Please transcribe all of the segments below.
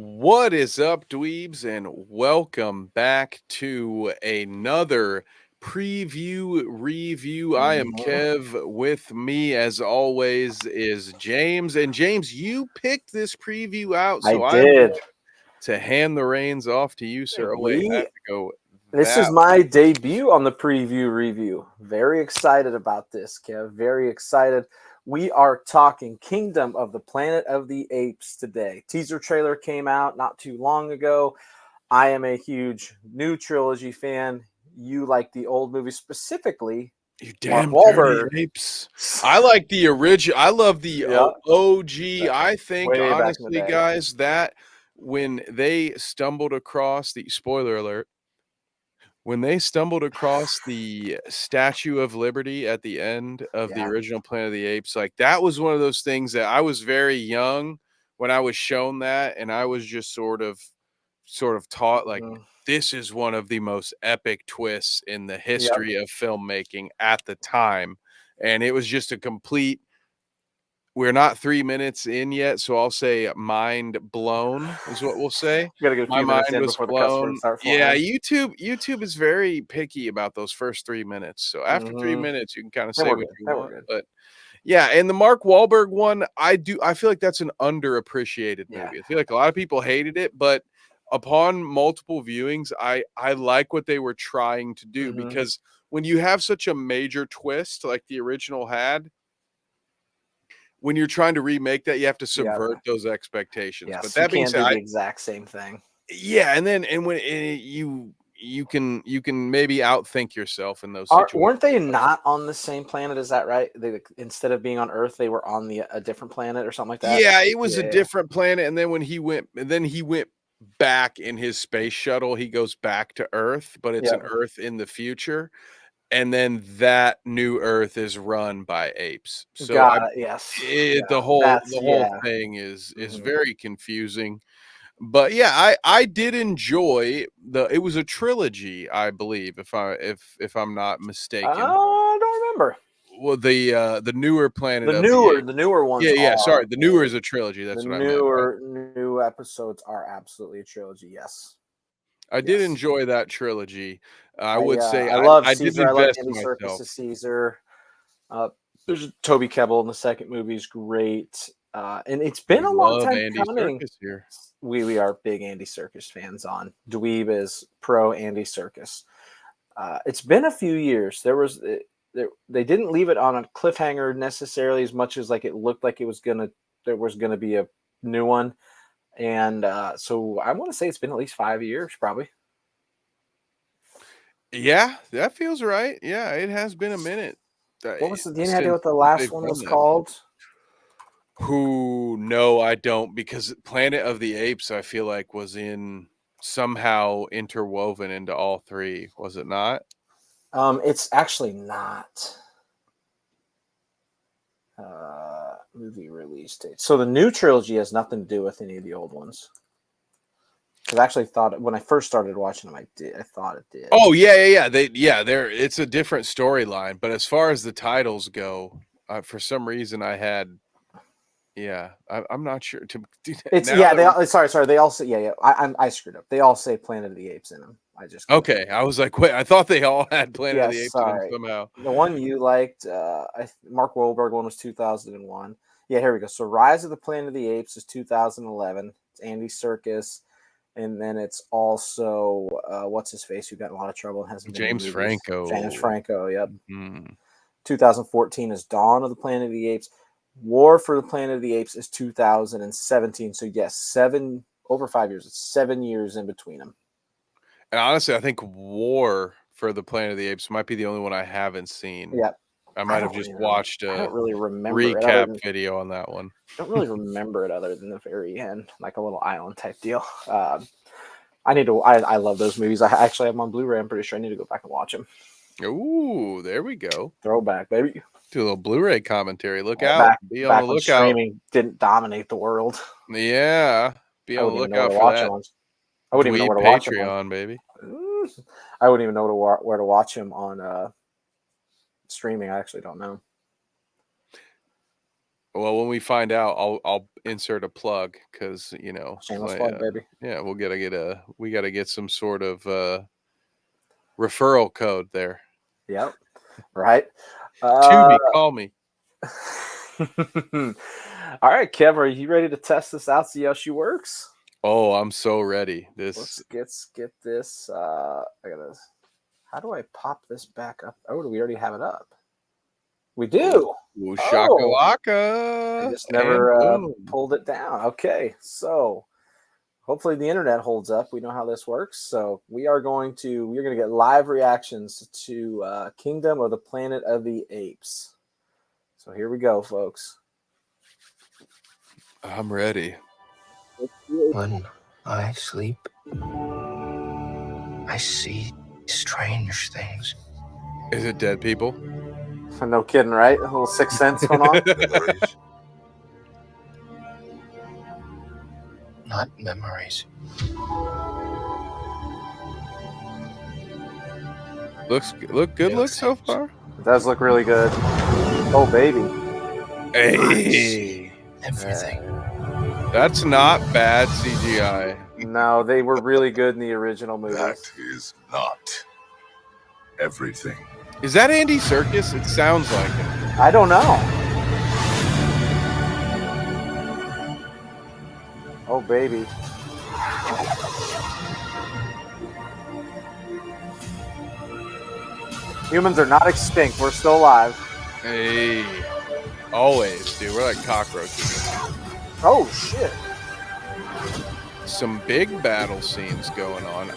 What is up, dweebs, and welcome back to another preview review. I am Mhm. Kev. With me, as always, is James. And James, you picked this preview out, I so I'm going did. to hand the reins off to you, sir. Oh, wait, I have We to go This is that my debut on the preview review. Very excited about this, Kev. Very excited. We are talking Kingdom of the Planet of the Apes today. Teaser trailer came out not too long ago. I am a huge new trilogy fan. You like the old movie, specifically You Mark damn dirty Wahlberg. apes. I like the original. I love the Yeah, OG. I think, way back in the honestly, day. guys, that when they stumbled across the spoiler alert, when they stumbled across the Statue of Liberty at the end of the Yeah. original Planet of the Apes, like that was one of those things that I was very young when I was shown that, and I was just sort of taught like Mhm. this is one of the most epic twists in the Yep. history of filmmaking at the time. And it was just a complete, we're not 3 minutes in yet, so I'll say mind blown is what we'll say. We got to get a My few minutes mind in was before the cuss words blown. start Yeah, flying. YouTube is very picky about those first 3 minutes. So after 3 Hmm. minutes, you can kinda Then say we're what good. you Then we're want, good. but yeah, and the Mark Wahlberg one, I feel like that's an underappreciated Yeah. movie. I feel like a lot of people hated it, but upon multiple viewings, I like what they were trying to do, Hmm. because when you have such a major twist like the original had, when you're trying to remake that, you have to Yeah. subvert those expectations. But Yes, you that being can't said, do I the exact same thing. yeah, and when you can maybe outthink yourself in those Weren't situations. they not on the same planet? Is that right? They instead of being on Earth, they were on a different planet or something like that. Yeah, it was a Yeah. different planet, and then he went back in his space shuttle. He goes back to Earth, but it's Yeah. an Earth in the future, and then that new Earth is run by apes. So Got it. Yes. Yeah. the whole That's the whole yeah. thing is Hmm. very confusing. But yeah, I did enjoy it was a trilogy, I believe, if I'm not mistaken. I don't remember. Well, the newer Planet The of the newer Apes. the newer ones Yeah, sorry, are. the newer is a trilogy, The that's what I meant, but new episodes are absolutely a trilogy. Yes. I did Yes. enjoy that trilogy. I would say I love I did Caesar. I love invest Andy myself. Serkis as Caesar. There's Toby Kebbell in the second movie is great. And it's been We a long love time Andy coming. Serkis here. We are big Andy Serkis fans on dweeb is pro Andy Serkis. It's been a few years. They didn't leave it on a cliffhanger necessarily as much as like it looked like there was gonna be a new one. And so I want to say it's been at least 5 years, probably. Yeah, that feels right. Yeah, it has been a minute, What was the? Do you have any idea since what the last they've one done was that. called? Who No, I don't, because Planet of the Apes, I feel like, was in somehow interwoven into all three, was it not? It's actually not. Movie release date. So the new trilogy has nothing to do with any of the old ones. Because I actually thought when I first started watching them, I thought it did. Oh yeah. It's a different storyline, but as far as the titles go, for some reason I had I'm not sure. It's Now yeah. that we're Sorry. They all say yeah. I screwed up. They all say Planet of the Apes in them. I just okay, I was like, wait, I thought they all had Planet of the yes. Apes in them Sorry. somehow. The one you liked, Mark Wahlberg one was 2001. Yeah, here we go. So Rise of the Planet of the Apes is 2011. It's Andy Serkis. And then it's also what's his face who got in a lot of trouble and hasn't been in James movies. James Franco. Franco. Yep. Mhm. 2014 is Dawn of the Planet of the Apes. War for the Planet of the Apes is 2017. So yes, over 5 years. It's 7 years in between them. And honestly, I think War for the Planet of the Apes might be the only one I haven't seen. Yeah. I might have just watched I don't a really remember it other recap than video on that one. don't really remember it other than the very end, like a little island type deal. I need to. I love those movies. I actually have them on Blu-ray. I'm pretty sure I need to go back and watch them. Ooh, there we go. Throwback, baby. Do a little Blu-ray commentary. Look out. Back Be on the back when lookout. streaming didn't dominate the world. Yeah. Be I on the wouldn't even know where lookout to for watch them that on. I wouldn't even know dweeb where to watch them on. Patreon, baby. I wouldn't even know where to watch them on streaming. I actually don't know. Well, when we find out, I'll insert a plug because Shameless plug, baby. yeah, we gotta get some sort of referral code there. Yep. Right. Tubi, call me. All right, Kev, are you ready to test this out? See how she works? Oh, I'm so ready. Let's get this. I gotta. How do I pop this back up? Oh, do we already have it up? We do. Ooh, Oh, shakalaka. I just And never boom. pulled it down. Okay, so hopefully the internet holds up. We know how this works. So we're going to get live reactions to Kingdom of the Planet of the Apes. So here we go, folks. I'm ready. When I sleep, I see strange things. Is it dead people? No kidding, right? A little Sixth Sense going on. Memories. Not memories. Look good. New Look so things. far. It does look really good. Oh, baby. Hey, Everything. that's not bad CGI. No, they were really good in the original That movies. is not everything. Is that Andy Serkis? It sounds like it. I don't know. Oh, baby. Humans are not extinct. We're still alive. Hey, always, dude. We're like cockroaches. Oh, shit. Some big battle scenes going on.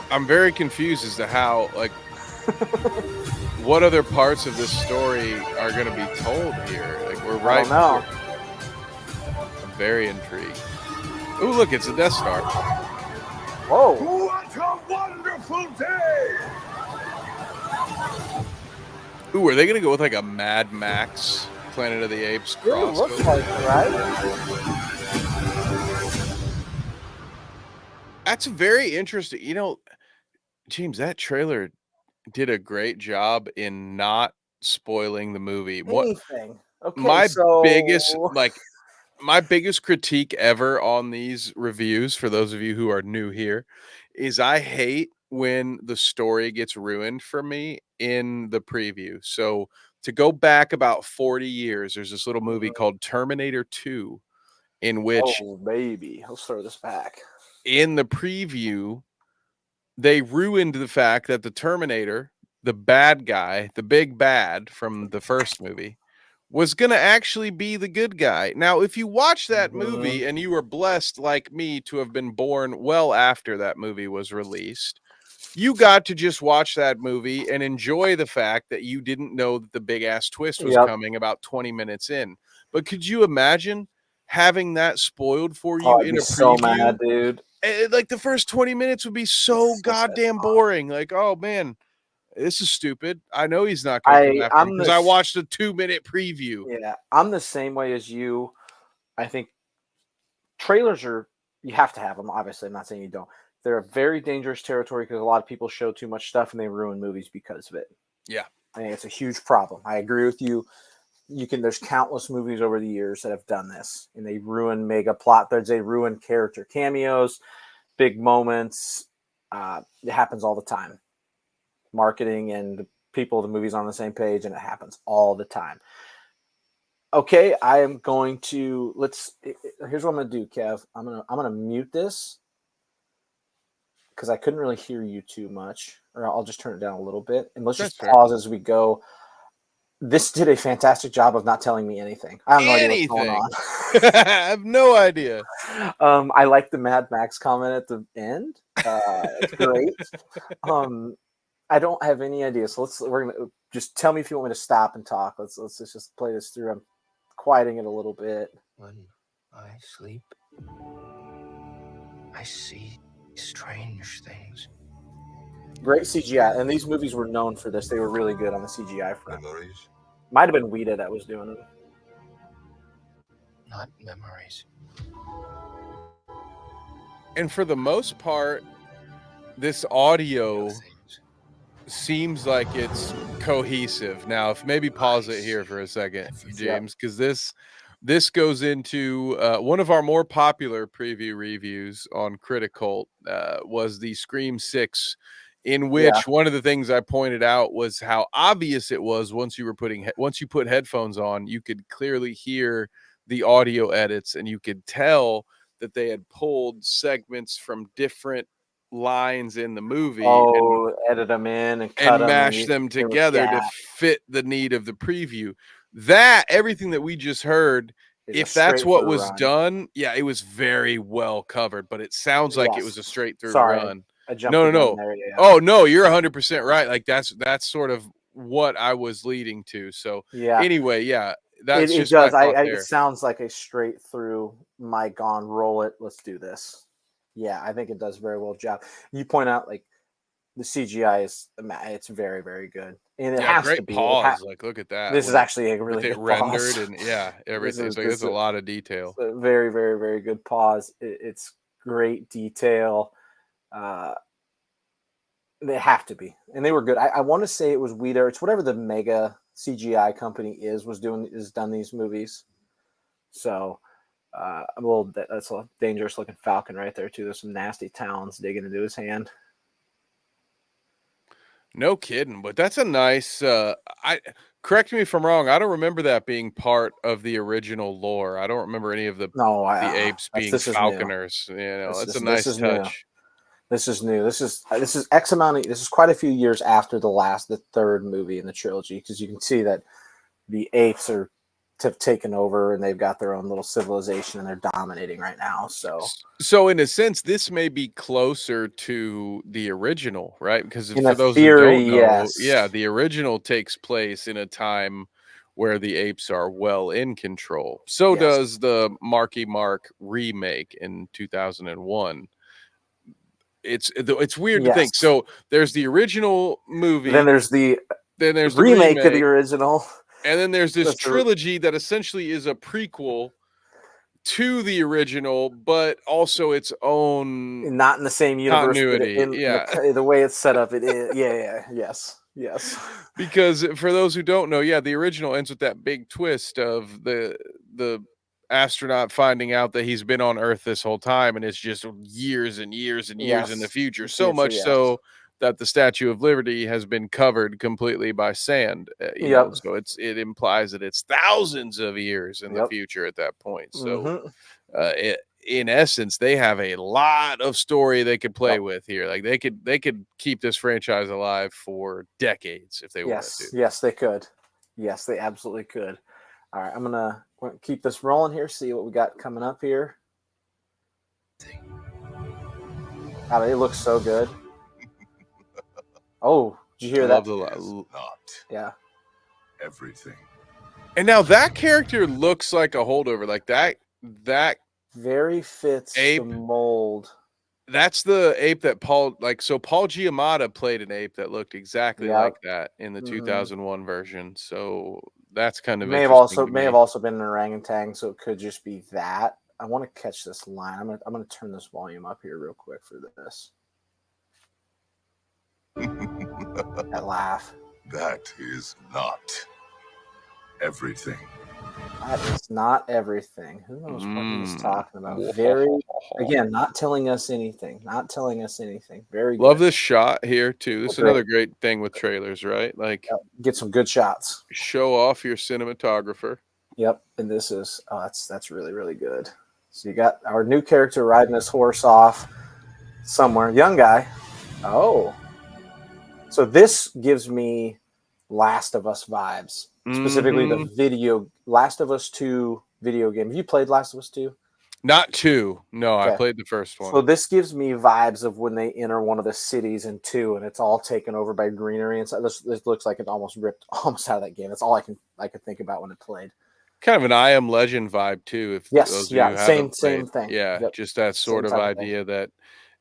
I'm very confused as to how, like, what other parts of this story are going to be told here. Like, we're I don't know. I'm very intrigued. Ooh, look, it's a Death Star. Whoa. What a wonderful day! Ooh, are they going to go with like a Mad Max Planet of the Apes It looks crossover? like it, right? That's very interesting. James, that trailer did a great job in not spoiling the movie. Anything. Okay, My biggest so my biggest critique ever on these reviews, for those of you who are new here, is I hate when the story gets ruined for me in the preview. So to go back about 40 years, there's this little movie called Terminator 2, in which oh, baby. Let's throw this back. in the preview, they ruined the fact that the Terminator, the bad guy, the big bad from the first movie, was going to actually be the good guy. Now, if you watch that movie and you were blessed like me to have been born well after that movie was released, you got to just watch that movie and enjoy the fact that you didn't know that the big ass twist was Yep. coming about 20 minutes in. But could you imagine having that spoiled for you Oh, I'd in be a so preview? mad, dude. Like the first 20 minutes would be so goddamn boring. Like, oh man, this is stupid. I know he's not going to come after him because I watched a 2-minute preview. Yeah, I'm the same way as you. I think trailers you have to have them. Obviously, I'm not saying you don't. They're a very dangerous territory because a lot of people show too much stuff and they ruin movies because of it. Yeah. I think it's a huge problem. I agree with you. There's countless movies over the years that have done this, and they ruin mega plot threads. They ruin character cameos, big moments. It happens all the time. Marketing and the people, the movies on the same page, and it happens all the time. Okay, I am going to here's what I'm gonna do, Kev. I'm gonna mute this because I couldn't really hear you too much, or I'll just turn it down a little bit, and let's just pause as we go. This did a fantastic job of not telling me anything. I have no idea what's going on. I have no idea. I like the Mad Max comment at the end. It's great. I don't have any idea. So we're gonna just tell me if you want me to stop and talk. Let's just play this through. I'm quieting it a little bit. When I sleep, I see strange things. Great CGI, and these movies were known for this. They were really good on the CGI front. Memories. Might have been Weta that was doing them. Not memories. And for the most part, this audio New things. seems like it's cohesive. Now, if maybe pause it here for a second, James, because this goes into one of our more popular preview reviews on Criticult was the Scream 6, in which one of the things I pointed out was how obvious it was once you put headphones on, you could clearly hear the audio edits, and you could tell that they had pulled segments from different lines in the movie and edit them in and cut them mash them together to fit the need of the preview. That everything that we just heard, if that's what was done, it was very well covered, but it sounds like it was a straight through run. I jumped No. there, Oh no, you're 100% right. Like that's sort of what I was leading to. So anyway, that's it just does. my thought It sounds like a straight through mic on, roll it, let's do this. Yeah, I think it does very well job. You point out like the CGI it's very, very good, and it has great to be. Pause. Like, look at that. This is actually a really good rendered pause. And everything. There's a lot of detail. Very, very, very good pause. It's great detail. They have to be, and they were good. I want to say it was Weeder. It's whatever the mega CGI company has done these movies. So, that's a dangerous looking falcon right there too. There's some nasty talons digging into his hand. No kidding, but that's a nice. Correct me if I'm wrong. I don't remember that being part of the original lore. I don't remember any of the apes being falconers. That's a nice touch. This is new. This is X amount. This is quite a few years after the third movie in the trilogy, because you can see that the apes have taken over and they've got their own little civilization and they're dominating right now. So in a sense, this may be closer to the original, right? Because for those who don't know, the original takes place in a time where the apes are well in control. So does the Marky Mark remake in 2001. It's weird to think. So there's the original movie. Then there's the remake of the original. And then there's this trilogy that essentially is a prequel to the original, but also its own not in the same universe continuity. The way it's set up, it is. Yes. Because for those who don't know, the original ends with that big twist of the astronaut finding out that he's been on Earth this whole time, and it's just years and years and years in the future. So much so that the Statue of Liberty has been covered completely by sand. So it implies that it's thousands of years in the future at that point. So in essence, they have a lot of story they could play with here. Like they could keep this franchise alive for decades if they wanted to. Yes, they could. Yes, they absolutely could. All right, I'm gonna keep this rolling here. See what we got coming up here. God, it looks so good. Oh, did you hear that? Not everything. And now that character looks like a holdover. Like that very fits ape, the mold. That's the ape that Paul Giamatti played an ape that looked exactly like that in the 2001 version. So that's kind of may have also been an orangutan. So it could just be that. I want to catch this line. I'm gonna turn this volume up here real quick for this. That laugh. That is not everything. That is not everything. Who knows what he's talking about? Again, not telling us anything. Very love this shot here too. This is another great thing with trailers, right? Like get some good shots. Show off your cinematographer. Yep, and this is that's really, really good. So you got our new character riding his horse off somewhere. Young guy. Oh. So this gives me Last of Us vibes. Specifically the video Last of Us 2 video game. Have you played Last of Us 2? Not 2. No, I played the first one. So this gives me vibes of when they enter one of the cities in 2 and it's all taken over by greenery and so this looks like it almost ripped almost out of that game. That's all I could think about when it played. Kind of an I Am Legend vibe too. Same thing. Yeah, just that sort of idea that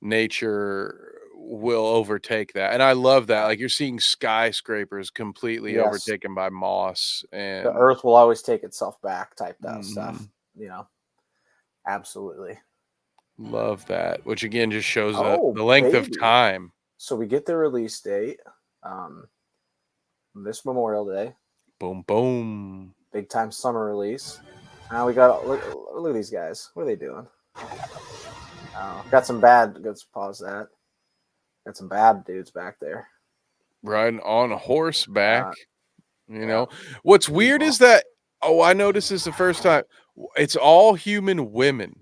nature will overtake that, and I love that. Like you're seeing skyscrapers completely overtaken by moss, and the earth will always take itself back type stuff. Absolutely love that. Which again just shows the length of time. So we get the release date. this Memorial Day. Boom, boom. Big time summer release. Now we got look at these guys. What are they doing? Got some bad. Let's pause that. Got some bad dudes back there riding on horseback. You know what's weird is that I noticed this the first time. It's all human women,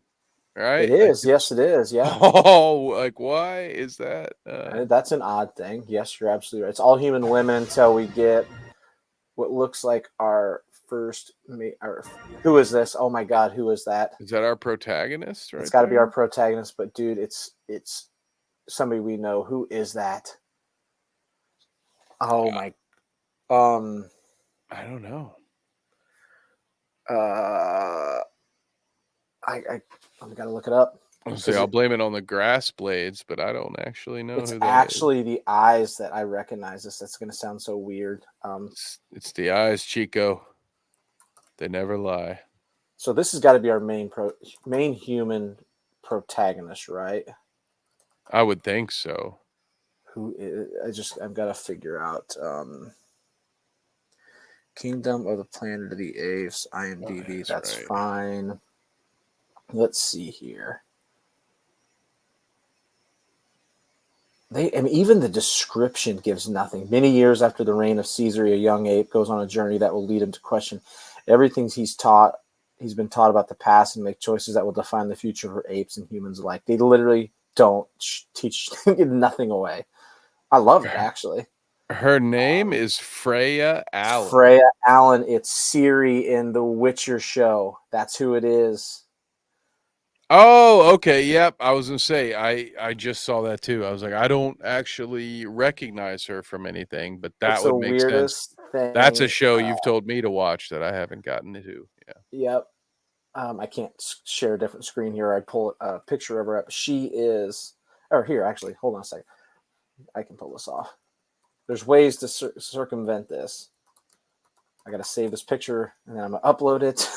right? It is. Yes, it is. Yeah. Oh, like why is that? That's an odd thing. Yes, you're absolutely right. It's all human women until we get what looks like our first. Who is this? Oh my God, who is that? Is that our protagonist? Right, it's got to be our protagonist. But dude, it's somebody we know. Who is that? Oh my. I don't know. I gotta look it up. I'll blame it on the grass blades, but I don't actually know. It's who that actually is. the eyes that I recognize. That's gonna sound so weird. It's the eyes, Chico. They never lie. So this has got to be our main human protagonist, right? I would think so. Who is, I've got to figure out. Kingdom of the Planet of the Apes, IMDb. That's right. Fine. Let's see here. Even the description gives nothing. Many years after the reign of Caesar, a young ape goes on a journey that will lead him to question everything he's been taught about the past and make choices that will define the future for apes and humans alike. They literally don't teach nothing away. I love it, actually. Her name is Freya Allen. Freya Allen. It's Ciri in the Witcher show. That's who it is. Oh, okay. Yep. I was going to say, I just saw that too. I was like, I don't actually recognize her from anything, but that would make sense. Thing. That's a show you've told me to watch that I haven't gotten to. Yeah. Yep. I can't share a different screen here. I pull a picture of her up. She is, or here, actually, hold on a second. I can pull this off. There's ways to circumvent this. I got to save this picture and then I'm going to upload it.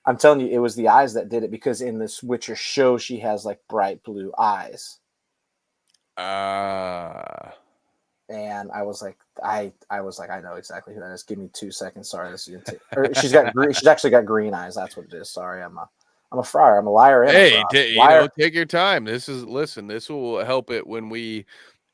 I'm telling you, it was the eyes that did it because in this Witcher show, she has like bright blue eyes. And I was like, I know exactly who that is. Give me 2 seconds. Sorry, this is she's actually got green eyes. That's what it is. Sorry, I'm a friar. I'm a liar. Hey, take your time. This will help it when we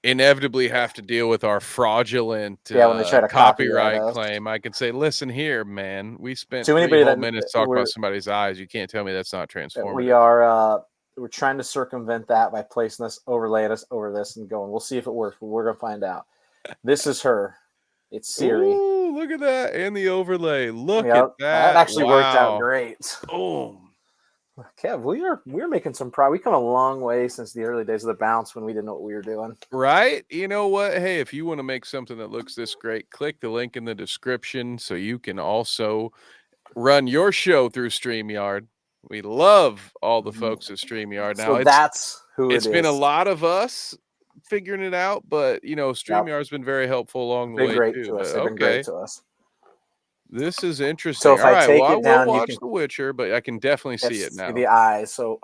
inevitably have to deal with our fraudulent when they try to copyright claim. I can say, listen here, man. We spent 3 whole minutes talking about somebody's eyes. You can't tell me that's not transformative. We're trying to circumvent that by placing this, overlaying us over this and going, we'll see if it works, but we're going to find out. This is her. It's Ciri. Ooh, look at that. And the overlay. Look at that. That actually worked out great. Boom. Kev, we're making some progress. We come a long way since the early days of the bounce when we didn't know what we were doing. Right? You know what? Hey, if you want to make something that looks this great, click the link in the description so you can also run your show through StreamYard. We love all the folks at StreamYard. Now, that's who it is. It's been a lot of us figuring it out, but StreamYard's been very helpful along the way too. They've been great to us. This is interesting. So if I take it down, will watch The Witcher, but I can definitely see it now. The eyes. So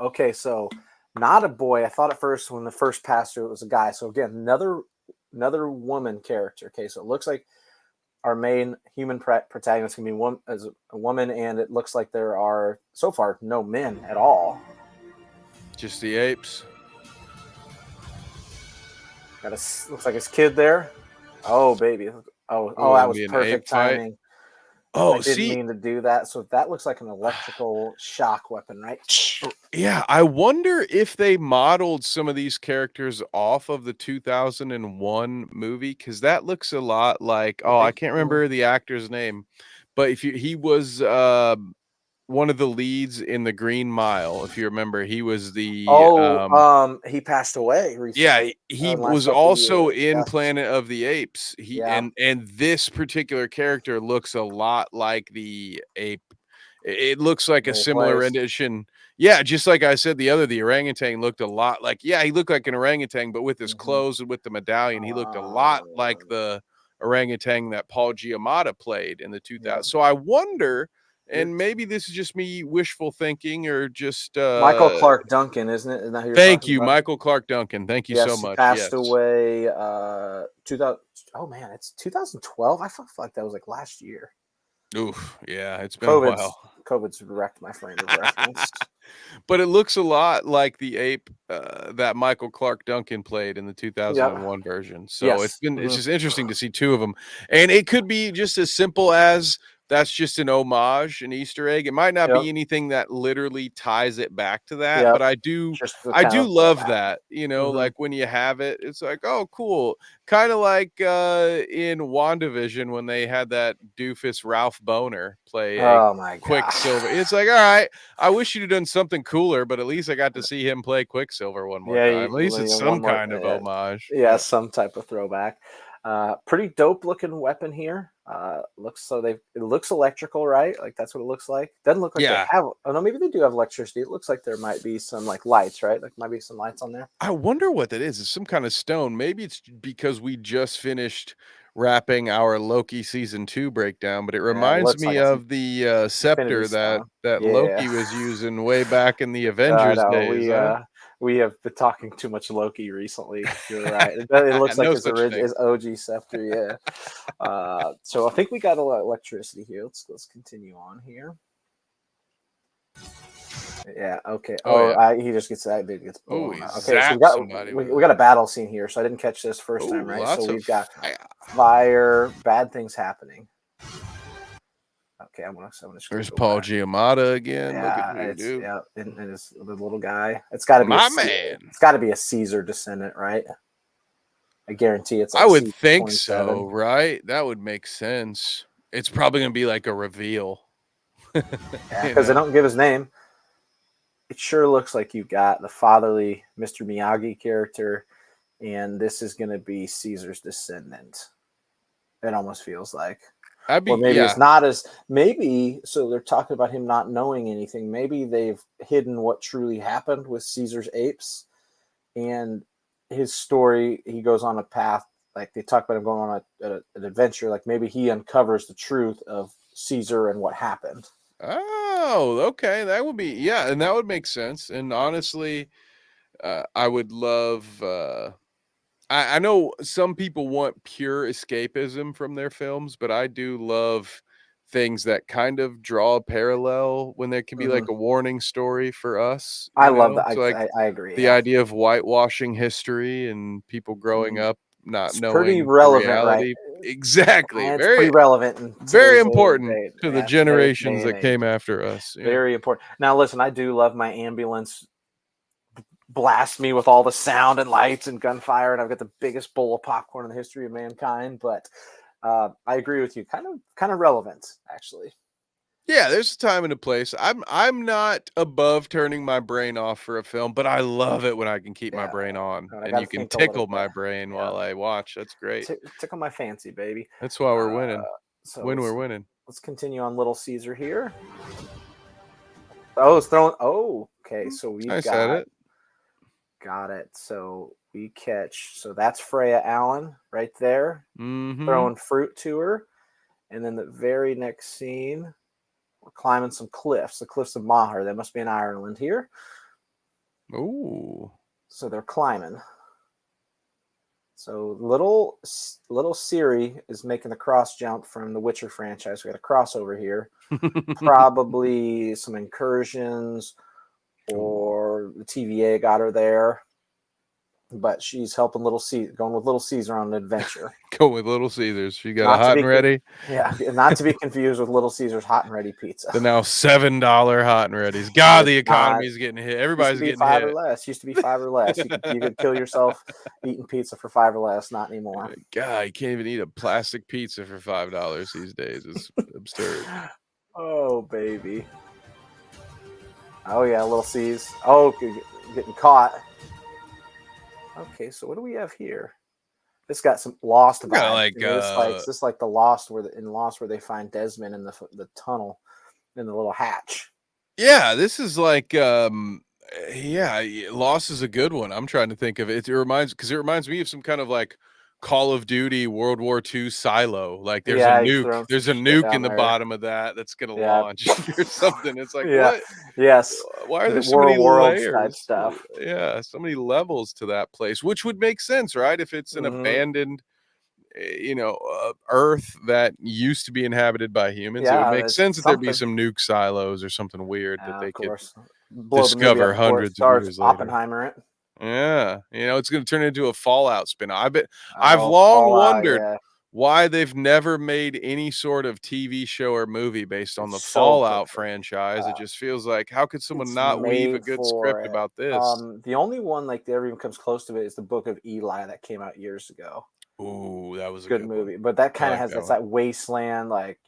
not a boy. I thought at first when the first passed through it was a guy. So again, another woman character. Okay, so it looks like our main human protagonist can be as a woman, and it looks like there are so far no men at all. Just the apes. Looks like his kid there. Oh baby. Oh, that was perfect timing. I didn't mean to do that. So that looks like an electrical shock weapon, right? Yeah, I wonder if they modeled some of these characters off of the 2001 movie, because that looks a lot like, I can't remember the actor's name, but he was one of the leads in The Green Mile. If you remember, he was the he passed away recently. Yeah, he was also in Planet of the Apes. And this particular character looks a lot like the ape. It looks like a similar rendition. Yeah, just like I said, the orangutan looked a lot like, he looked like an orangutan, but with his clothes and with the medallion, he looked a lot like the orangutan that Paul Giamatti played in the 2000s. So I wonder and maybe this is just me wishful thinking or just Michael Clark Duncan, isn't it? Isn't that who you're thank talking you, about? Michael Clark Duncan. Thank you so Yes, he much. passed Yes. away 2000. Oh man, it's 2012. I felt like that was like last year. Oof, yeah, it's been a while. COVID's wrecked my frame of reference. But it looks a lot like the ape that Michael Clark Duncan played in the 2001 version. So Yes. it's just interesting to see two of them. And it could be just as simple as that's just an homage, an Easter egg. It might not be anything that literally ties it back to that, but I do love that, you know, like when you have it, it's like, oh, cool. Kind of like in WandaVision when they had that doofus Ralph Boner play Quicksilver. It's like, all right, I wish you'd have done something cooler, but at least I got to see him play Quicksilver one more time. At least it's some kind of homage. Yeah, some type of throwback. Pretty dope looking weapon here. It looks electrical, right? Like that's what it looks like. Doesn't look like they have. Oh no, maybe they do have electricity. It looks like there might be some like lights, right? Like might be some lights on there. I wonder what that is. It's some kind of stone. Maybe it's because we just finished wrapping our Loki season 2 breakdown, but it reminds me of the scepter that Loki was using way back in the Avengers days. We have been talking too much Loki recently. You're right. It looks like his OG scepter. Yeah. So I think we got a lot of electricity here. Let's continue on here. Yeah. Okay. He just gets that big. Gets blown. Okay. So we got a battle scene here. So I didn't catch this first time, right? So we've got fire, bad things happening. Okay, I'm gonna There's Paul Giamatti again. Yeah, look at you, dude. Yeah, and it's the little guy. It's got to be It's got to be a Caesar descendant, right? I guarantee it's. Like I would think so, right? That would make sense. It's probably gonna be like a reveal. Because they don't give his name. It sure looks like you got the fatherly Mr. Miyagi character, and this is gonna be Caesar's descendant. It almost feels like. It's not as so they're talking about him not knowing anything. Maybe they've hidden what truly happened with Caesar's apes and his story. He goes on a path, like they talk about him going on an adventure. Like maybe he uncovers the truth of Caesar and what happened. Oh, okay. That would be, and that would make sense. And honestly, I would love, I know some people want pure escapism from their films, but I do love things that kind of draw a parallel when there can be like a warning story for us. I love that. So I agree. The idea of whitewashing history and people growing up not knowing pretty relevant, reality. Right? It's pretty relevant and very important to the generations that came after us. Very important. Now, listen, I do love my ambulance blast me with all the sound and lights and gunfire, and I've got the biggest bowl of popcorn in the history of mankind. But I agree with you. Kind of relevant, actually. Yeah, there's a time and a place. I'm not above turning my brain off for a film, but I love it when I can keep my brain on and you can tickle my brain while I watch. That's great. Tickle my fancy, baby. That's why we're winning. We're winning. Let's continue on Little Caesar here. Oh, it's thrown. Oh, okay. So we've got it. So we catch. So that's Freya Allen right there, throwing fruit to her, and then the very next scene. We're climbing some cliffs, the cliffs of Moher. That must be in Ireland here. Ooh. So they're climbing. So little Siri is making the cross jump from the Witcher franchise. We got a crossover here. Probably some incursions or the TVA got her there. But she's helping Little Caesar, going with Little Caesar on an adventure. Go with Little Caesars. She got a hot and ready. Yeah, not to be confused with Little Caesar's hot and ready pizza. The now $7 hot and readies. God, the economy's getting hit. Everybody's getting hit. $5 or less. Used to be $5 or less. You could kill yourself eating pizza for $5 or less. Not anymore. God, you can't even eat a plastic pizza for $5 these days. It's absurd. Oh, baby. Oh, yeah, Little C's. Oh, getting caught. Okay, so what do we have here? This got some Lost vibes. This like the Lost where they find Desmond in the tunnel in the little hatch. Yeah, this is like Lost is a good one. I'm trying to think of it. It reminds me of some kind of like Call of Duty World War II silo. Like there's a Yeah, he's nuke. throwing There's some a shit nuke in down the there. bottom of that's gonna Yeah. launch or something. It's like Yeah. what? Yes. Why are there so War many of Worlds type layers? stuff. Yeah, so many levels to that place, which would make sense, right? If it's an abandoned, Earth that used to be inhabited by humans, it would Yeah, make it's sense that there'd be something. some nuke silos or something weird that they Of could course. Blow the movie discover up before it hundreds of starts. years later. Oppenheimer it. Yeah, it's going to turn into a Fallout spin. I've Oh, long Fallout, wondered yeah. why they've never made any sort of TV show or movie based on the It's so Fallout perfect. franchise. It just feels like, how could someone It's not weave a made good for script it. about this? The only one like that ever even comes close to it is the Book of Eli that came out years ago. Ooh, that was a Good good movie, one. but that kind I of like has that that's one. that wasteland, like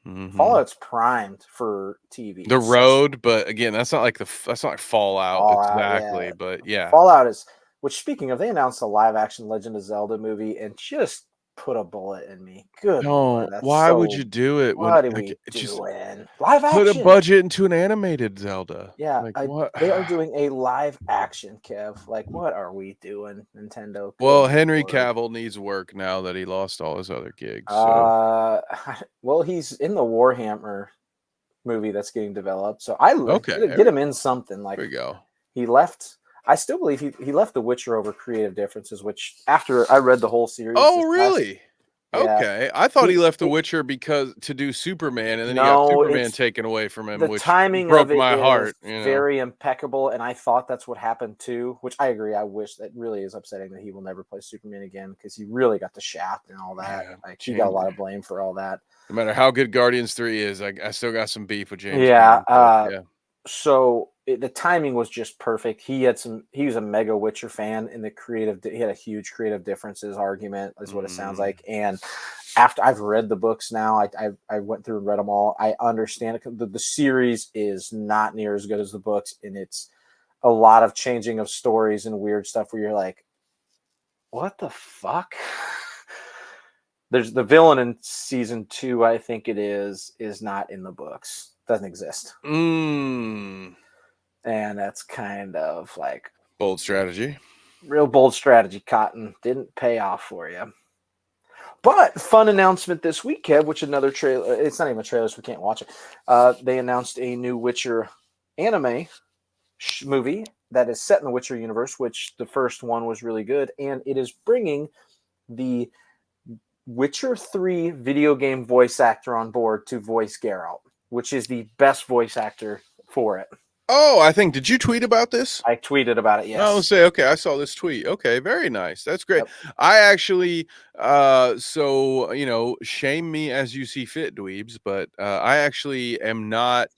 Mhm. Fallout's primed for TV. The It's such Road, but again, that's not like Fallout Fallout, exactly, yeah. but yeah. Fallout is. Which, speaking of, they announced a live action Legend of Zelda movie and just put a bullet in me. Good Lord, that's Why would so. you do it when What are like we just doing? Live put a action. budget into an animated Zelda? Yeah, Like what? they are doing a live action, Kev. Like, what are we doing, Nintendo? Well, Good Henry Lord. Cavill needs work now that he lost all his other gigs. Well, he's in the Warhammer movie that's getting developed, so I Okay, get him in something. Like there we go. he left. I still believe he left The Witcher over creative differences. Which after I read the whole series, Oh, really? yeah, Okay, I thought he left The Witcher because to do Superman, and then he got no, Superman it's taken away from him, the which timing of broke it my is heart. very impeccable, and I thought that's what happened too. Which I agree. I wish that really is upsetting that he will never play Superman again because he really got the shaft and all that. Yeah, Like he got a lot of blame for all that. No matter how good Guardians 3 is, I still got some beef with James Yeah. Gunn. But yeah. So the timing was just perfect. He was a mega Witcher fan, and he had a huge creative differences argument, is what it sounds like. And after I've read the books now, I went through and read them all. I understand it. The series is not near as good as the books, and it's a lot of changing of stories and weird stuff where you're like, what the fuck? There's the villain in season 2, I think it is not in the books. Doesn't exist. And that's kind of like bold strategy. Real bold strategy, Cotton. Didn't pay off for you. But fun announcement this week, Kev, which another trailer. It's not even a trailer, so we can't watch it. They announced a new Witcher anime movie that is set in the Witcher universe, which the first one was really good. And it is bringing the Witcher 3 video game voice actor on board to voice Geralt, which is the best voice actor for it. Oh, did you tweet about this? I tweeted about it, yes. I would say, okay, I saw this tweet. Okay, very nice. That's great. Yep. I actually, shame me as you see fit, dweebs, but I actually am not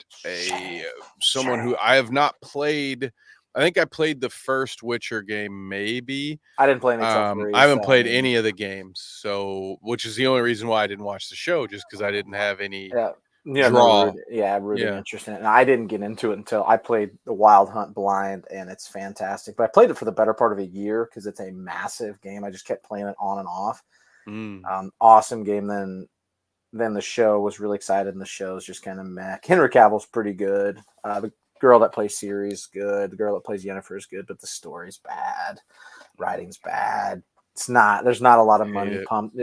someone who I have not played. I think I played the first Witcher game, maybe. I didn't play any till 3. I haven't played any of the games, so which is the only reason why I didn't watch the show, just because I didn't have any draw. Rooting interest in it. And I didn't get into it until I played the Wild Hunt blind, and it's fantastic. But I played it for the better part of a year because it's a massive game. I just kept playing it on and off. Awesome game. Then the show was really excited, and the show's just kind of meh. Henry Cavill's pretty good. The girl that plays Ciri is good. The girl that plays Yennefer is good, but the story's bad. Writing's bad. There's not a lot of money pumped.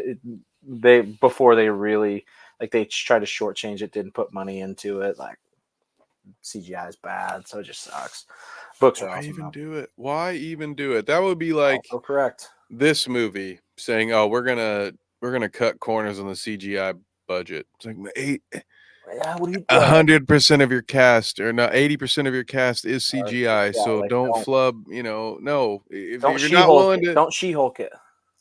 Before they really they tried to shortchange it, didn't put money into it. Like CGI is bad, so it just sucks. Books are awesome. Why even do it? That would be like correct. This movie saying, "Oh, we're gonna cut corners on the CGI budget." It's like 100% of your cast, or no, 80% of your cast is CGI. So don't flub. No. If you're not willing to, don't She-Hulk it.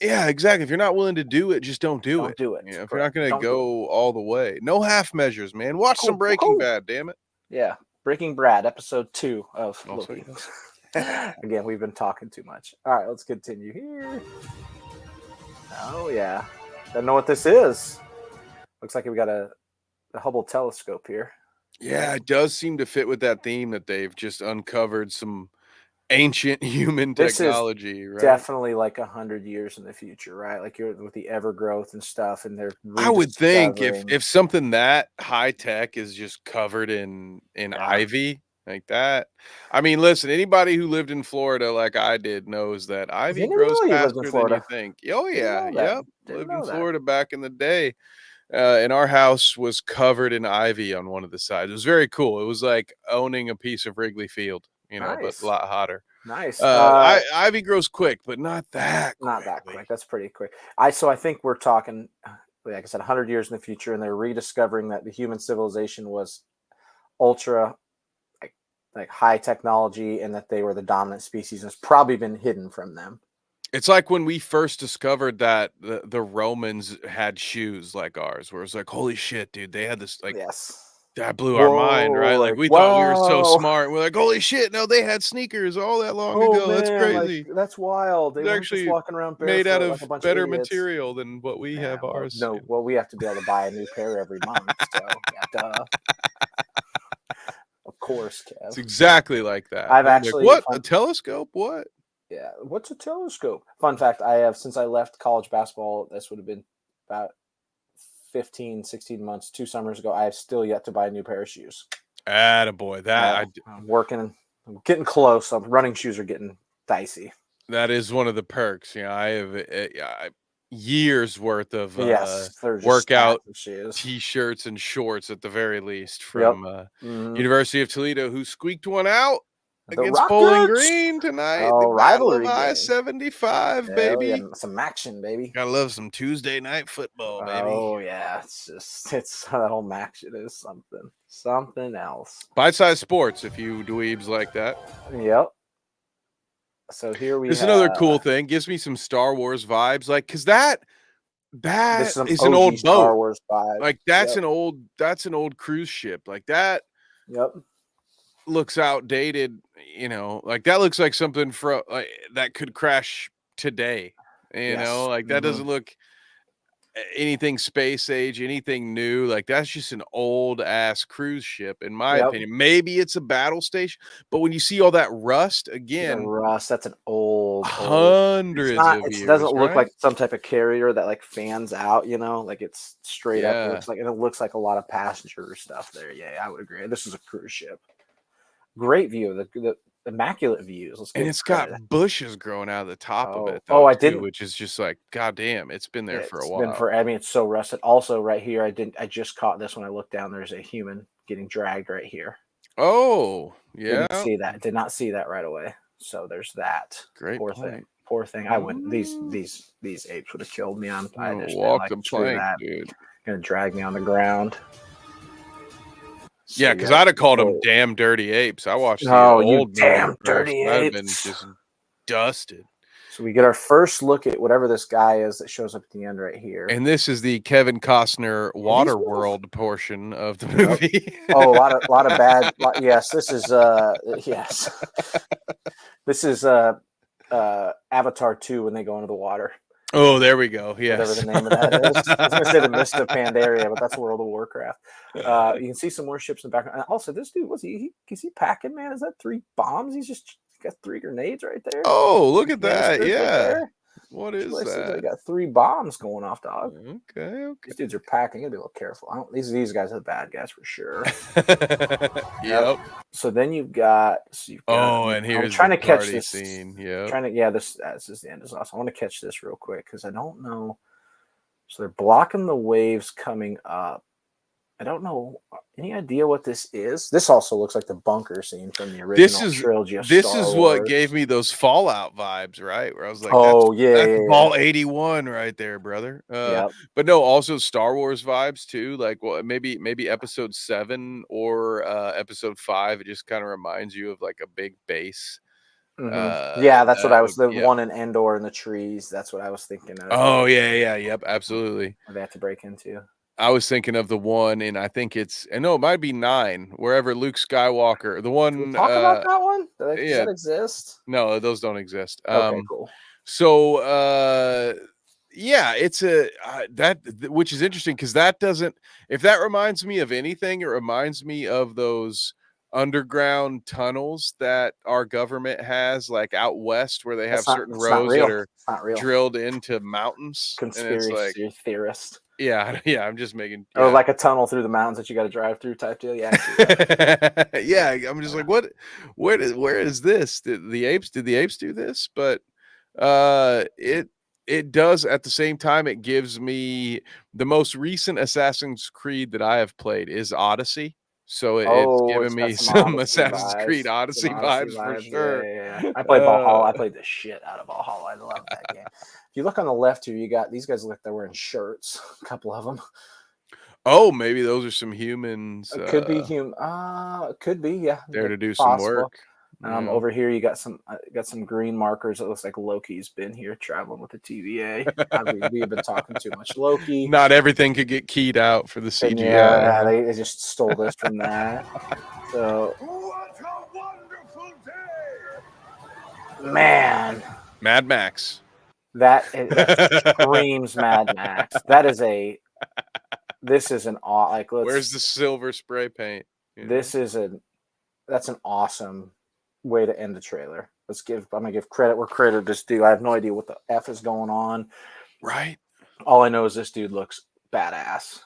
Yeah, exactly. If you're not willing to do it, just don't do it. Do it. If you're not going to go all the way, no half measures, man. Watch some Breaking Bad, damn it. Yeah, Breaking Bad, episode 2 of Loki. Again, we've been talking too much. All right, let's continue here. Oh yeah, don't know what this is. Looks like we got a Hubble telescope here. Yeah, it does seem to fit with that theme that they've just uncovered some ancient human technology, right? Definitely like 100 years in the future, right? Like you're with the evergrowth and stuff, and they're I would think if something that high tech is just covered in ivy, Like that. I mean, listen, anybody who lived in Florida like I did knows that ivy Didn't even grows know you lived in faster than you Florida. think. Oh Didn't yeah, know that. yep. Didn't Lived know in that. Florida back in the day. And our house was covered in ivy on one of the sides. It was very cool. It was like owning a piece of Wrigley Field, but a Nice. lot hotter. Nice. Ivy grows quick, but not that Not that quickly. quick. That's pretty quick. I think we're talking, like I said, 100 years in the future, and they're rediscovering that the human civilization was ultra like high technology, and that they were the dominant species, and it's probably been hidden from them. It's like when we first discovered that the Romans had shoes like ours, where it's like, holy shit, dude, they had this like Yes. that blew our mind, right? Like we thought we were so smart. We're like, holy shit, no, they had sneakers all that long ago. That's Man, crazy. like, that's wild. They It's weren't just actually walking around made out barefoot of like a bunch better of idiots. material than what we have ours. No, well, we have to be able to buy a new pair every month. So yeah, duh. Of course, Kev. It's exactly like that. I've I'm actually like, what? A telescope? What? Yeah. What's a telescope? Fun fact, I have, since I left college basketball, this would have been about 15, 16 months, 2 summers ago, I have still yet to buy a new pair of shoes. Attaboy. I'm working. I'm getting close. Running shoes are getting dicey. That is one of the perks. I have years worth of workout t-shirts and shorts at the very least from University of Toledo, who squeaked one out against Bowling Green tonight. Oh, the Battle of rivalry I-75, baby. Yeah, some action, baby. Gotta love some Tuesday night football, baby. Oh yeah, it's that whole match. It is something else. Bite-sized sports, if you dweebs like that. Yep. So here we. This is another cool thing. Gives me some Star Wars vibes, like because that is an old boat. Star Wars vibe. Like that's an old cruise ship. Like that. Yep. Looks outdated. Like that looks like something from that could crash today. Like that doesn't look anything space age, anything new. Like that's just an old ass cruise ship, in my opinion. Maybe it's a battle station, but when you see all that rust again, that's an old hundreds of years. It doesn't look like some type of carrier that like fans out, like it's straight up. It looks like a lot of passenger stuff there. Yeah, I would agree. This is a cruise ship. Great view. The immaculate views. And it's got bushes growing out of the top of it. I didn't. Which is just like, goddamn, it's been there for a while. It's so rusted. Also, right here, I just caught this when I looked down. There's a human getting dragged right here. Oh, yeah. Did not see that right away. So there's that. Great Poor thing. I wouldn't. These apes would have killed me. I just walk the plank, dude. Gonna drag me on the ground. Yeah, because I'd have called them damn dirty apes. I watched the old damn dirty apes. I'd have been just dusted. So we get our first look at whatever this guy is that shows up at the end right here. And this is the Kevin Costner Water World portion of the movie. A lot of bad. Yes, this is yes. This is Avatar 2 when they go into the water. Oh, there we go. Yes. Whatever the name of that is. I was going to say the Mist of Pandaria, but that's World of Warcraft. You can see some more ships in the background. And also, this dude, is he packing, man? Is that 3 bombs? He's got 3 grenades right there. Oh, look at that. Yeah. Right, what is that? They got 3 bombs going off, dog. Okay. These dudes are packing. You gotta be a little careful. These guys are the bad guys for sure. Yep. So then you've got. And here's I'm trying to catch this scene. Yeah. This is the end is awesome. I want to catch this real quick because I don't know. So they're blocking the waves coming up. I don't know. Any idea what this is? This also looks like the bunker scene from the original trilogy of This Star is Wars. What gave me those Fallout vibes, right? Where I was like, that's Ball 81 right there, brother. But no, also Star Wars vibes too. Like, well, maybe episode 7 or episode 5. It just kind of reminds you of like a big base. That's what I was. The one in Endor in the trees. That's what I was thinking of. Oh yeah, yep, absolutely. They have to break into. I was thinking of the one, and I think it might be 9, wherever Luke Skywalker, the one. Can we talk about that one? Does that exist? No, those don't exist. Okay, cool. So, it's which is interesting because that doesn't. If that reminds me of anything, it reminds me of those underground tunnels that our government has, like out west, where they have certain It's not roads real. that are It's not real. drilled into mountains, and it's like, Conspiracy theorist. yeah, yeah. I'm just making, Or yeah. like a tunnel through the mountains that you got to drive through type deal. Yeah, I see that. Yeah, I'm just like, what? Where is this? Did the apes do this? But it does at the same time. It gives me the most recent Assassin's Creed that I have played is Odyssey. So it's Oh, giving it's got me some some Odyssey Assassin's Creed vibes. Some Odyssey Odyssey vibes for vibes. sure. Yeah. I played Valhalla. I played the shit out of Valhalla. I love that game. If you look on the left here, you got these guys look like they're wearing shirts. A couple of them. Oh, maybe those are some humans. It could be human. Could be. Yeah, There to do some possible. work. Yeah. Over here, you got some green markers. It looks like Loki's been here traveling with the TVA. We have been talking too much Loki. Not everything could get keyed out for the CGI. And yeah, they just stole this from that. So, What a wonderful day! man, Mad Max. that screams Mad Max. This is an like. Where's the silver spray paint? That's an awesome way to end the trailer. I'm gonna give credit where credit is due. I have no idea what the F is going on. Right. All I know is this dude looks badass.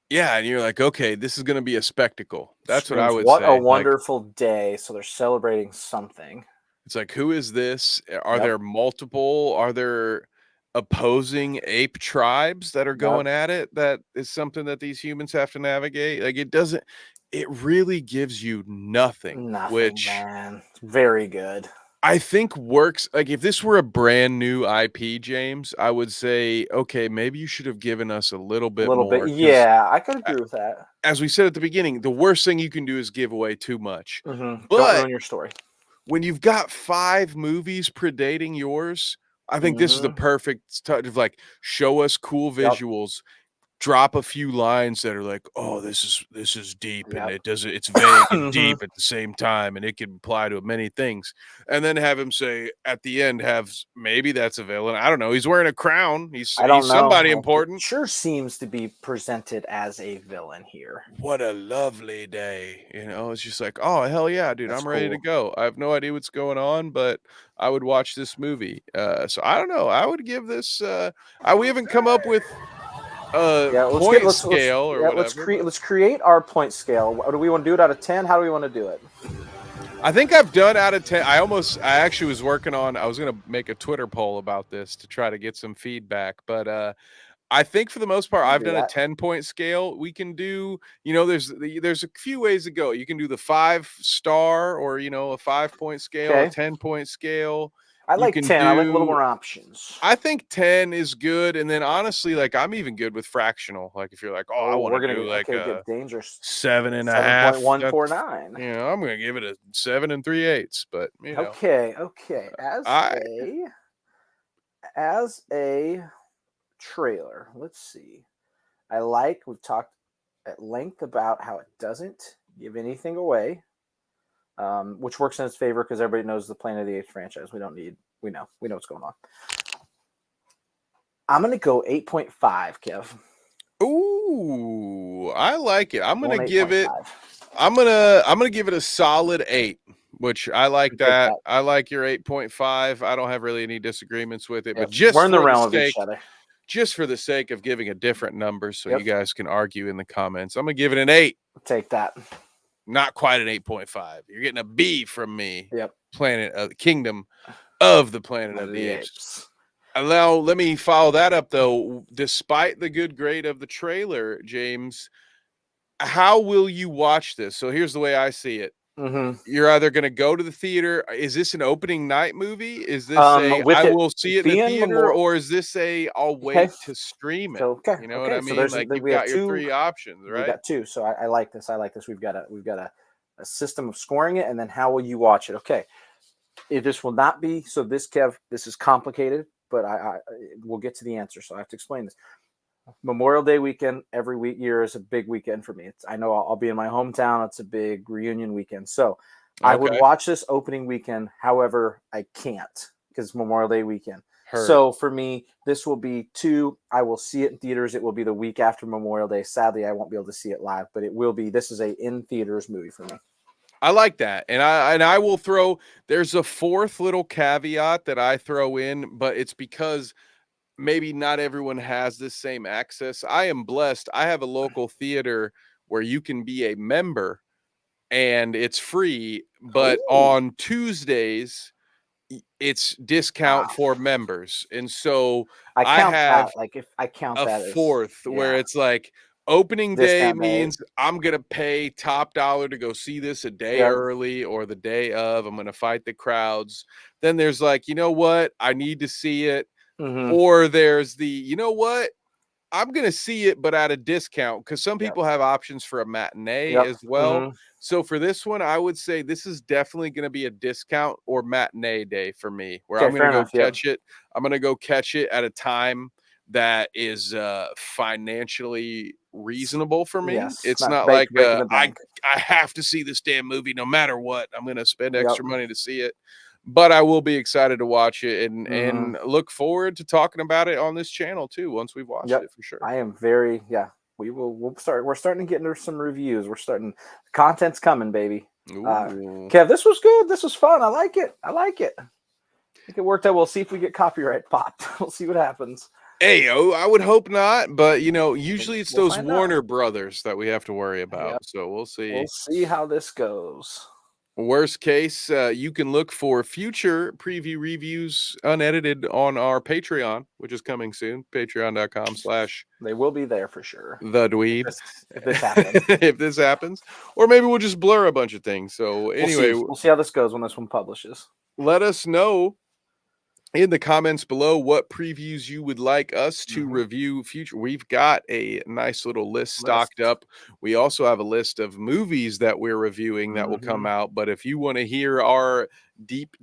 Yeah, and you're like, okay, this is gonna be a spectacle. That's what I would What say. a wonderful day. So they're celebrating something. It's like, who is this? Are there multiple? Are there opposing ape tribes that are going at it? That is something that these humans have to navigate. Like it really gives you nothing, which, man. Very good. I think works. Like if this were a brand new IP, James, I would say, okay, maybe you should have given us a little bit more. Yeah, I could agree with that. As we said at the beginning, the worst thing you can do is give away too much. Mm-hmm. But don't ruin your story. When you've got 5 movies predating yours, I think this is the perfect touch of like, show us cool visuals, drop a few lines that are like, oh, this is deep, and it's vague and deep at the same time, and it can apply to many things. And then have him say at the end, maybe that's a villain. I don't know. He's wearing a crown. He's somebody important. It sure seems to be presented as a villain here. What a lovely day. It's just like, oh, hell yeah, dude. I'm ready to go. I have no idea what's going on, but I would watch this movie. So I don't know. I would give this we haven't come up with point scale or whatever. Let's create our point scale. What do we want to do it out of 10? How do we want to do it? I think I've done out of 10. I actually was working on, I was going to make a Twitter poll about this to try to get some feedback, but I think for the most part, I've done a 10-point scale. We can do, there's a few ways to go. You can do the 5-star or, a 5-point scale, a 10-point scale. I like 10. I like a little more options. I think 10 is good. And then honestly, like I'm even good with fractional. Like if you're like, I want to do like a dangerous 7.5. 7.149. I'm going to give it a 7 3/8. But Okay. As a trailer, let's see. We've talked at length about how it doesn't give anything away. Which works in its favor because everybody knows the Planet of the Apes franchise. We know what's going on. I'm gonna go 8.5, Kev. Ooh, I like it. I'm gonna give it. I'm gonna give it a solid 8, which I like that. I like your 8.5. I don't have really any disagreements with it, but we're in the realm of each other. Just for the sake of giving a different number, so you guys can argue in the comments, I'm gonna give it an 8. Take that. Not quite an 8.5. You're getting a B from me. Yep. Kingdom of the Planet of the Apes. Now, let me follow that up, though. Despite the good grade of the trailer, James, how will you watch this? So here's the way I see it. Mm-hmm. You're either going to go to the theater. Is this an opening night movie? Is this I will see it in the theater, or is this I'll wait to stream it? You know what I mean? So like you've got your 3 options, right? We got 2. So I like this. We've got a system of scoring it, and then how will you watch it? Okay. If this will not be so, this is complicated, but we'll get to the answer. So I have to explain this. Memorial Day weekend every year is a big weekend for me. I know I'll be in my hometown. It's a big reunion weekend. So I would watch this opening weekend. However, I can't because it's Memorial Day weekend. Heard. So for me, this will be 2. I will see it in theaters. It will be the week after Memorial Day. Sadly, I won't be able to see it live, but it will be. This is a in theaters movie for me. I like that. And I will throw, there's a fourth little caveat that I throw in, but it's because maybe not everyone has this same access. I am blessed. I have a local theater where you can be a member and it's free, but Ooh. on Tuesdays it's discount Wow. for members. And so I I count have that. Like if I count a that as fourth where yeah, it's like opening day discount day. means I'm going to pay top dollar to go see this a day Yep. early or the day of. I'm going to fight the crowds. Then there's like, you know what? I need to see it. Mm-hmm. Or there's the, you know what? I'm going to see it, but at a discount because some Yep. people have options for a matinee Yep. as well. Mm-hmm. So for this one, I would say this is definitely going to be a discount or matinee day for me where Okay, I'm going fair to go enough. Yep. catch it. I'm going to go catch it at a time that is financially reasonable for me. Yes. It's Not not like breaking the I bank. have to see this damn movie no matter what. I'm going to spend Yep. extra money to see it. But I will be excited to watch it and Mm-hmm. look forward to talking about it on this channel too once we've watched Yep. it for sure. I am very we'll start. We're starting to get into some reviews. We're starting. Content's coming, baby. Ooh. Kev, this was good. This was fun. I like it. I think it worked out. We'll see if we get copyright popped. We'll see what happens. Hey, I would hope not, but you know, usually it's We'll those find out. Warner Brothers that we have to worry about. Yep. So we'll see. We'll see how this goes. Worst case, you can look for future preview reviews unedited on our Patreon, which is coming soon. Patreon.com/. They will be there for sure. The Dweeb. If this happens. If this happens, or maybe we'll just blur a bunch of things. So anyway, We'll see how this goes when this one publishes. let us know in the comments below what previews you would like us to review future. We've got a nice little list stocked up. We also have a list of movies that we're reviewing that will come out. But if you want to hear our deep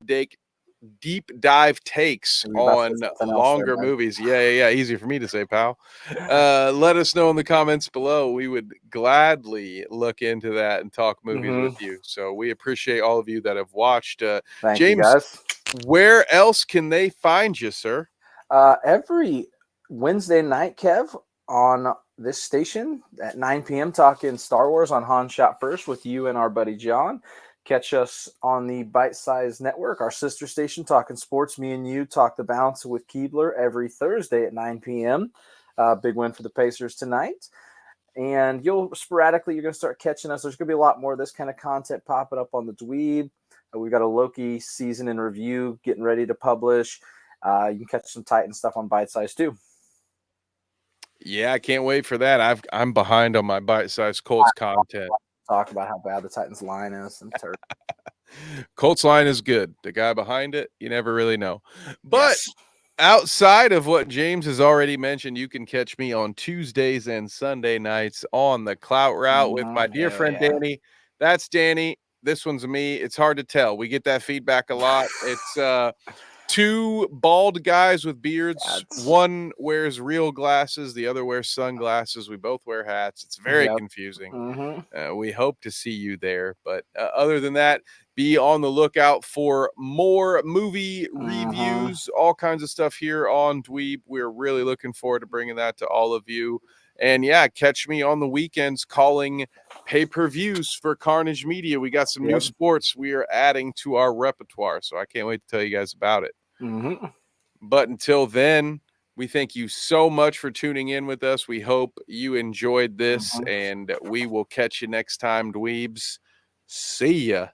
dive takes on longer movies, yeah, easy for me to say, pal. Let us know in the comments below. We would gladly look into that and talk movies with you. So we appreciate all of you that have watched. Thank James, you guys. where else can they find you, sir? Every Wednesday night, Kev, on this station at 9 p.m. talking Star Wars on Han Shot First with you and our buddy John. Catch us on the Bite Size Network, our sister station, talking sports. Me and you talk the bounce with Keebler every Thursday at 9 p.m. Big win for the Pacers tonight. And you're going to start catching us. There's going to be a lot more of this kind of content popping up on the dweeb. We've got a Loki season in review getting ready to publish. You can catch some Titan stuff on Bite Size too. Yeah, I can't wait for that. I'm behind on my Bite Size Colts content. Talk about how bad the Titans line is. And Colts line is good. The guy behind it, you never really know. But outside of what James has already mentioned, you can catch me on Tuesdays and Sunday nights on the Clout Route with my dear friend Danny. That's Danny. This one's me. It's hard to tell. We get that feedback a lot. It's two bald guys with beards. One wears real glasses. The other wears sunglasses. We both wear hats. It's very confusing. We hope to see you there. But other than that, be on the lookout for more movie reviews, all kinds of stuff here on dweeb. We're really looking forward to bringing that to all of you. And yeah, catch me on the weekends calling pay-per-views for Carnage Media. We got some new sports we are adding to our repertoire, so I can't wait to tell you guys about it. But until then, we thank you so much for tuning in with us. We hope you enjoyed this, and we will catch you next time, dweebs. See ya.